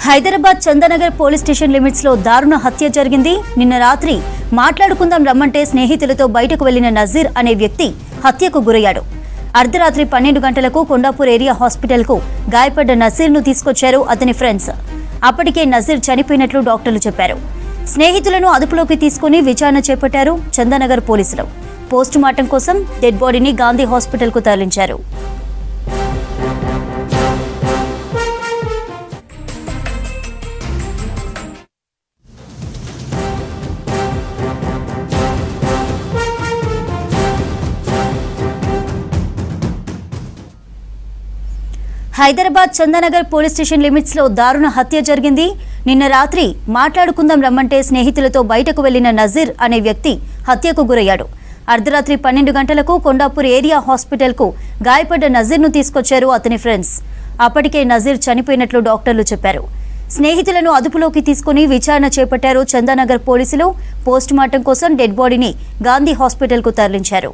Hyderabad Chandanagar police station limits లో దారుణ హత్య జరిగింది. నిన్న రాత్రి మాట్లాడుకుందాం రమ్మంటే స్నేహితులతో బయటకు వెళ్లిన నజీర్ అనే వ్యక్తి హత్యకు గురయ్యాడు. అర్ధరాత్రి 12 గంటలకు కొండాపూర్ ఏరియా హాస్పిటల్ కు గాయపడ్డ నజీర్ ను తీసుకొచ్చారు అతని ఫ్రెండ్స్. అప్పటికే నజీర్ చనిపోయినట్లు డాక్టర్లు చెప్పారు. స్నేహితులను అదుపులోకి తీసుకుని విచారణ చేపట్టారు చందానగర్ పోలీసులు. పోస్టుమార్టం కోసం డెడ్ బాడీని గాంధీ హాస్పిటల్ కు తరలించారు. Hyderabad Chandanagar police station limits లో దారుణ హత్య జరిగింది. నిన్న రాత్రి మాట్లాడుకుందాం రమ్మంటే స్నేహితులతో బయటకు వెళ్లిన నజీర్ అనే వ్యక్తి హత్యకు గురయ్యాడు. అర్ధరాత్రి 12 గంటలకు కొండాపూర్ ఏరియా హాస్పిటల్ కు గాయపడ్డ నజీర్ ను తీసుకొచ్చారు అతని ఫ్రెండ్స్. అప్పటికే నజీర్ చనిపోయినట్లు డాక్టర్లు చెప్పారు. స్నేహితులను అదుపులోకి తీసుకుని విచారణ చేపట్టారు చందానగర్ పోలీసులు. పోస్టుమార్టం కోసం డెడ్ బాడీని గాంధీ హాస్పిటల్ కు తరలించారు.